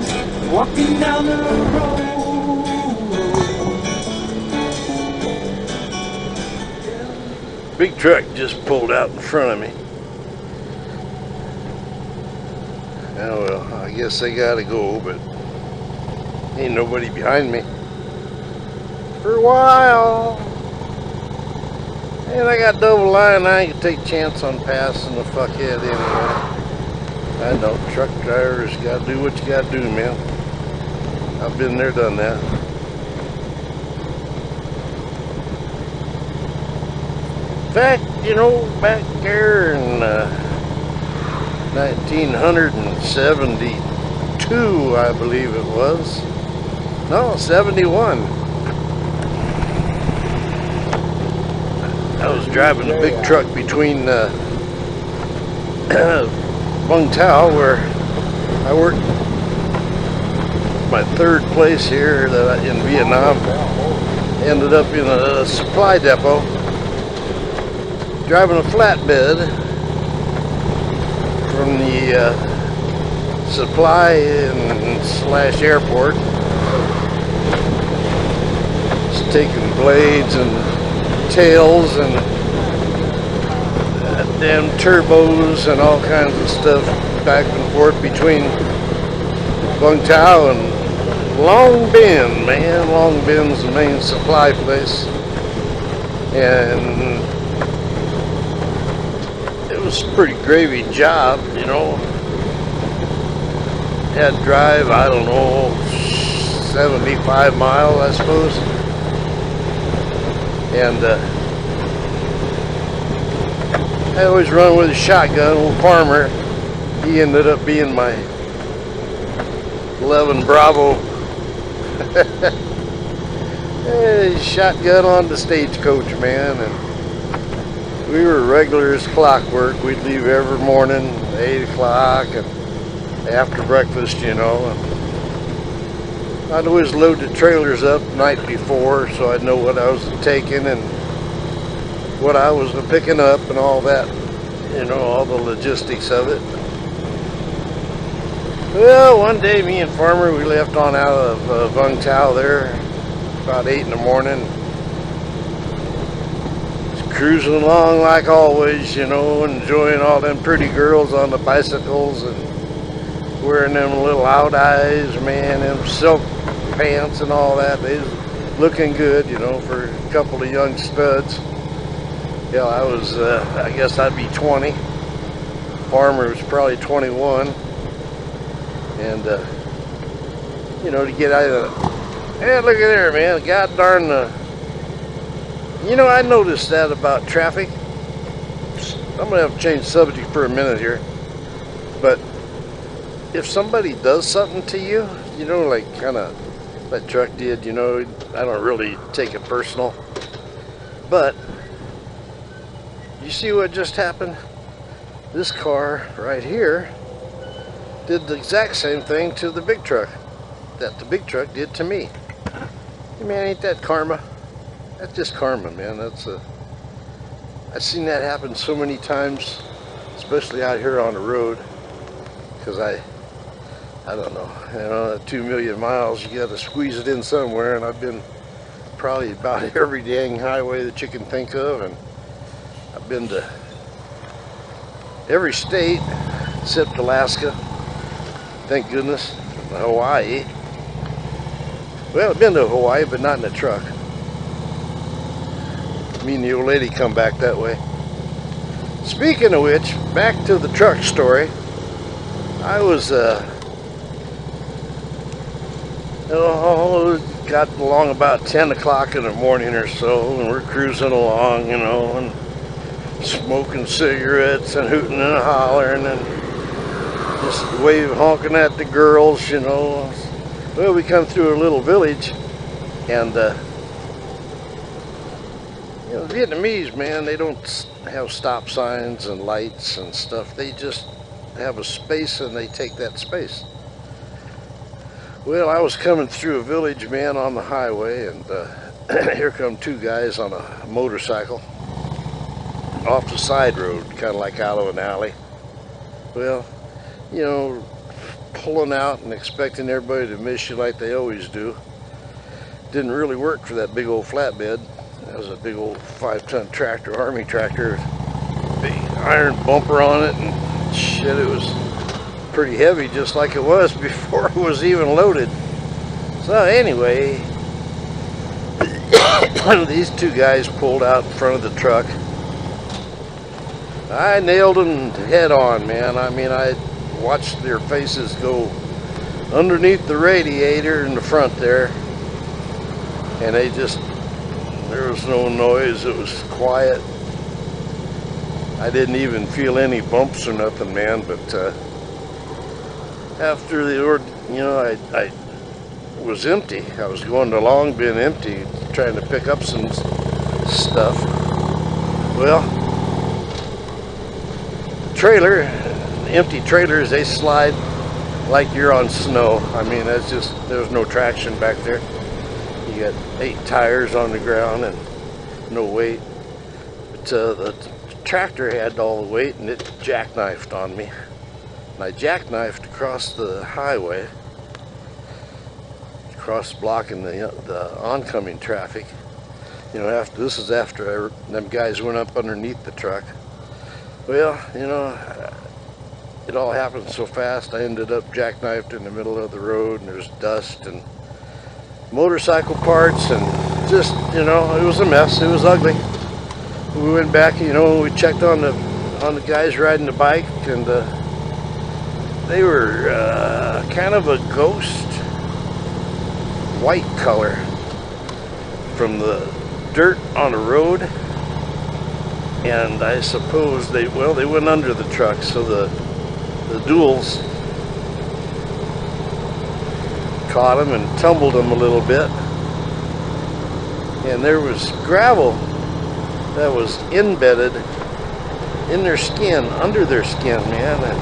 time walking down the road. Big truck just pulled out in front of me. Oh well, I guess they gotta go, but ain't nobody behind me for a while. And I got double line, I ain't gonna take a chance on passing the fuckhead anyway. I know, truck drivers gotta do what you gotta do, man. I've been there, done that. In fact, you know, back there in 1972, I believe it was. No, 71. I was driving a big truck between Bung Tao, where I worked. My third place here in Vietnam. Ended up in a supply depot, driving a flatbed from the supply and slash airport. Just taking blades and tails and damn turbos and all kinds of stuff back and forth between Bung Tao and Long Binh, man. Long Binh's the main supply place, and it was a pretty gravy job, you know. Had to drive, I don't know, 75 miles, I suppose. And I always run with a shotgun. Old farmer, he ended up being my 11 Bravo. Hey, shotgun on the stagecoach, man. And we were regular as clockwork. We'd leave every morning, 8 o'clock, and after breakfast, you know. And I'd always load the trailers up the night before, so I'd know what I was taking and what I was picking up and all that, you know, all the logistics of it. Well, one day me and Farmer, we left on out of Vung Tau there about 8 in the morning. Just cruising along like always, you know, enjoying all them pretty girls on the bicycles and wearing them little out eyes, man, them silk pants and all that. They was looking good, you know, for a couple of young studs. Yeah, I was, I guess I'd be 20. Farmer was probably 21. And, you know, to get out of the, hey, look at there, man, god darn you know, I noticed that about traffic. I'm gonna have to change the subject for a minute here, but if somebody does something to you, you know, like kind of that truck did, you know, I don't really take it personal, but you see what just happened? This car right here did the exact same thing to the big truck that the big truck did to me. Hey man, ain't that karma? That's just karma, man. I've seen that happen so many times, especially out here on the road, because I don't know, you know, 2 million miles, you got to squeeze it in somewhere, and I've been probably about every dang highway that you can think of, and I've been to every state except Alaska. Thank goodness. Hawaii. Well, I've been to Hawaii, but not in a truck. Me and the old lady come back that way. Speaking of which, back to the truck story. I was, got along about 10 o'clock in the morning or so, and we're cruising along, you know, and smoking cigarettes and hooting and hollering and just honking at the girls, you know. Well, we come through a little village, and you know, Vietnamese, man, they don't have stop signs and lights and stuff. They just have a space and they take that space. Well, I was coming through a village, man, on the highway, and here come two guys on a motorcycle off the side road, kind of like out of an alley. Well, you know, pulling out and expecting everybody to miss you like they always do. Didn't really work for that big old flatbed. That was a big old 5-ton tractor, Army tractor, big iron bumper on it, and shit, it was pretty heavy, just like it was before it was even loaded. So anyway, these two guys pulled out in front of the truck. I nailed them head on, man. I mean, I watched their faces go underneath the radiator in the front there, and they just, there was no noise. It was quiet. I didn't even feel any bumps or nothing, man. But after the, you know, I was empty. I was going to Long Bin empty, trying to pick up some stuff. Well, trailer, empty trailers, they slide like you're on snow. I mean, that's just, there's no traction back there. You got 8 tires on the ground and no weight. But the tractor had all the weight, and it jackknifed on me. And I jackknifed across the highway, across blocking the oncoming traffic. You know, after this is after them guys went up underneath the truck. Well, you know, it all happened so fast. I ended up jackknifed in the middle of the road, and there's dust and motorcycle parts, and just, you know, it was a mess. It was ugly. We went back, you know, we checked on the guys riding the bike, and they were kind of a ghost white color from the dirt on the road. And I suppose they went under the truck, so the duals caught them and tumbled them a little bit. And there was gravel that was embedded in their skin, under their skin, man. And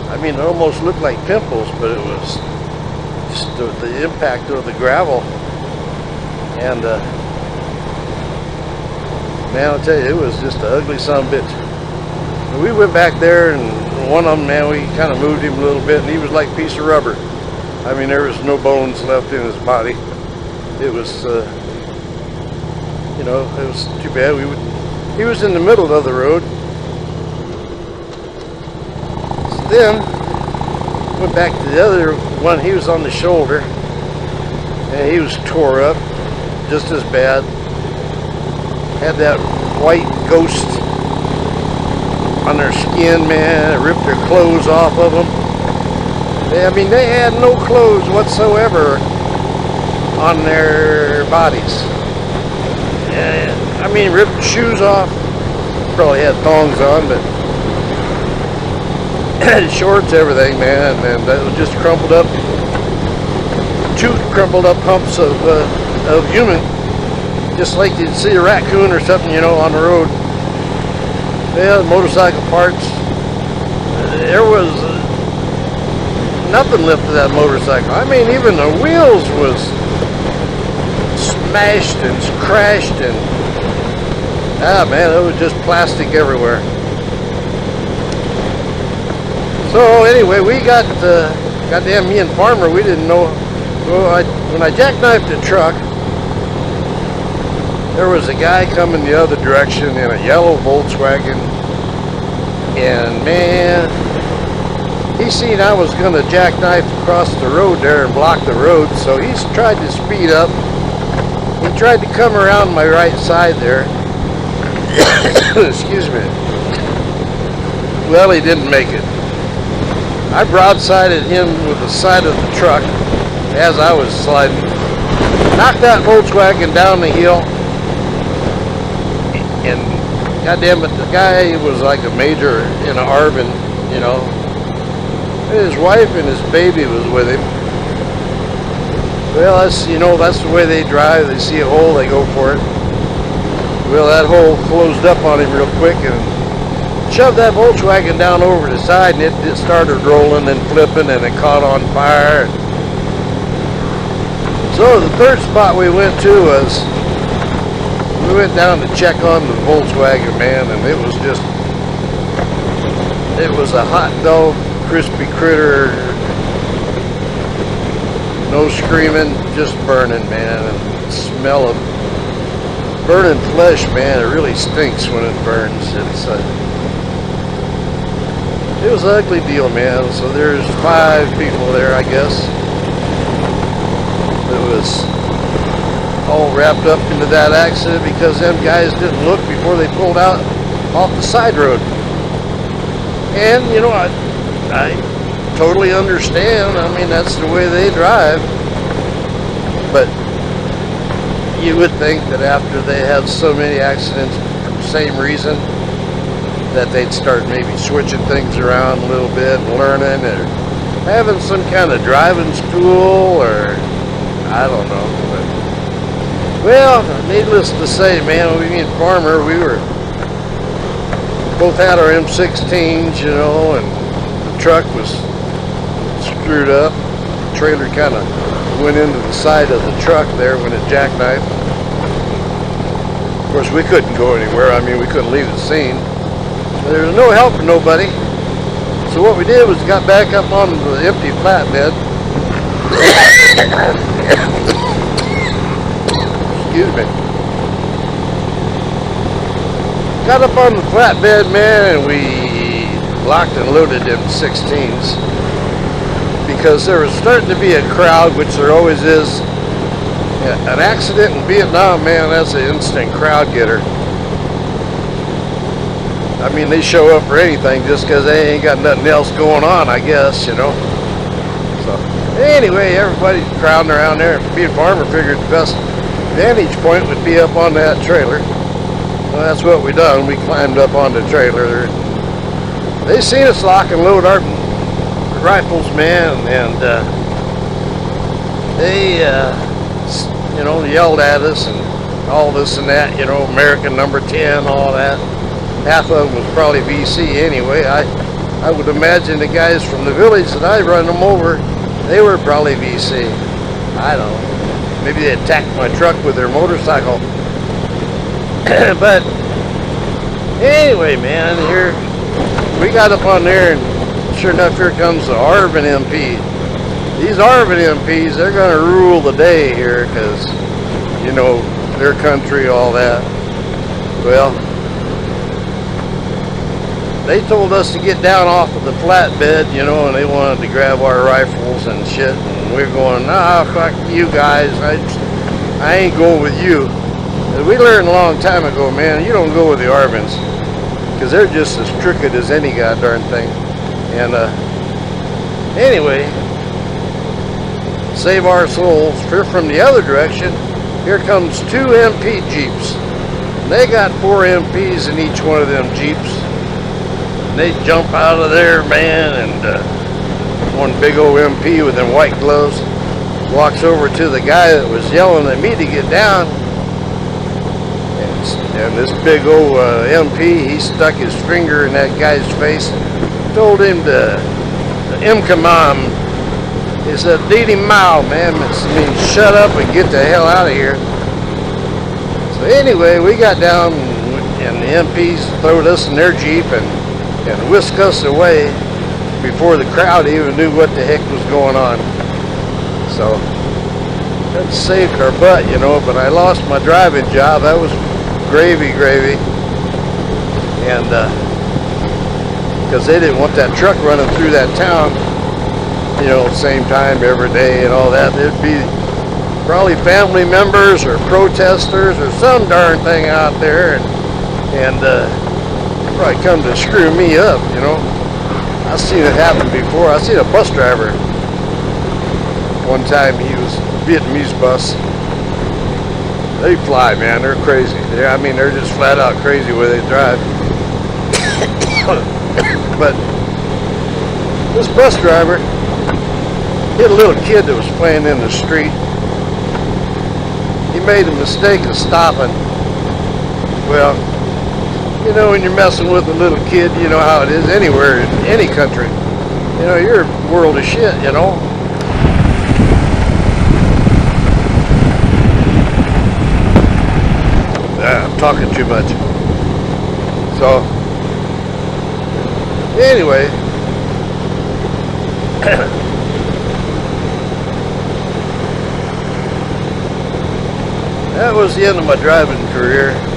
I mean, it almost looked like pimples, but it was just the impact of the gravel. And man, I'll tell you, it was just an ugly son of a bitch. We went back there, and one of them, man, we kind of moved him a little bit, and he was like a piece of rubber. I mean, there was no bones left in his body. It was, you know, it was too bad. He was in the middle of the road. So then, went back to the other one. He was on the shoulder, and he was tore up just as bad. Had that white ghost on their skin, man. It ripped their clothes off of them. I mean, they had no clothes whatsoever on their bodies. And, I mean, ripped shoes off. Probably had thongs on, but shorts, everything, man. And that was just crumpled up, 2 crumpled up humps of human. Just like you'd see a raccoon or something, you know, on the road. Yeah, motorcycle parts. There was nothing left of that motorcycle. I mean, even the wheels was smashed and crashed, and man, it was just plastic everywhere. So anyway, we got goddamn, me and Farmer, we didn't know. Well, when I jackknifed the truck, there was a guy coming the other direction in a yellow Volkswagen, and man, he seen I was going to jackknife across the road there and block the road, so he tried to speed up. He tried to come around my right side there. Excuse me. Well, he didn't make it. I broadsided him with the side of the truck as I was sliding. Knocked that Volkswagen down the hill. And goddamn it, the guy was like a major in an Arvin, you know. His wife and his baby was with him. Well, that's, you know, that's the way they drive. They see a hole, they go for it. Well, that hole closed up on him real quick and shoved that Volkswagen down over the side, and it started rolling and flipping, and it caught on fire. So the third spot we went to was, we went down to check on the Volkswagen, man, and it was just, it was a hot dog, crispy critter No screaming, just burning, man. And the smell of burning flesh, man, it really stinks when it burns. It was an ugly deal, man. So there's 5 people there, I guess. It was all wrapped up into that accident because them guys didn't look before they pulled out off the side road. And, you know, I totally understand. I mean, that's the way they drive. But you would think that after they had so many accidents for the same reason, that they'd start maybe switching things around a little bit and learning, or having some kind of driving school, or I don't know. But, well, needless to say, man, me and Farmer, we were both had our M16s, you know, and the truck was screwed up. The trailer kind of went into the side of the truck there when it jackknifed. Of course, we couldn't go anywhere. I mean, we couldn't leave the scene. There was no help for nobody. So what we did was got back up on the empty flatbed. Excuse me. Got up on the flatbed, man, and we locked and loaded them 16s. Because there was starting to be a crowd, which there always is. An accident in Vietnam, man, that's an instant crowd getter. I mean, they show up for anything just because they ain't got nothing else going on, I guess, you know. So, anyway, everybody's crowding around there. Me and Farmer figured the best vantage point would be up on that trailer. Well, that's what we done. We climbed up on the trailer. They seen us lock and load our rifles, man, and they, you know, yelled at us and all this and that, you know, American number 10, all that. Half of them was probably VC anyway. I would imagine the guys from the village that I run them over, they were probably VC. I don't know. Maybe they attacked my truck with their motorcycle. But anyway, man, here we got up on there, and sure enough, here comes the Arvin MP. These Arvin MPs, they're going to rule the day here because, you know, their country, all that. Well, they told us to get down off of the flatbed, you know, and they wanted to grab our rifles and shit. And we're going, nah, fuck you guys. I ain't going with you. We learned a long time ago, man, you don't go with the Arvins because they're just as crooked as any goddamn thing. And anyway, save our souls. Here from the other direction, here comes 2 MP Jeeps. And they got 4 MPs in each one of them Jeeps. And they jump out of there, man, and one big old MP with them white gloves walks over to the guy that was yelling at me to get down. And this big old MP, he stuck his finger in that guy's face and told him to Imkamam. He said, Didi Mao, man. It means shut up and get the hell out of here. So anyway, we got down and the MPs throwed us in their Jeep and whisked us away before the crowd even knew what the heck was going on. So that saved our butt, you know, but I lost my driving job. That was gravy. And because they didn't want that truck running through that town, you know, same time every day and all that. There'd be probably family members or protesters or some darn thing out there, and probably come to screw me up, you know. I've seen it happen before. I seen a bus driver one time. He was Vietnamese bus. They fly, man. They're crazy. I mean, they're just flat out crazy where they drive. But this bus driver hit a little kid that was playing in the street. He made a mistake of stopping. Well, you know, when you're messing with a little kid, you know how it is anywhere in any country. You know, you're a world of shit, you know. I'm talking too much. So, anyway, that was the end of my driving career.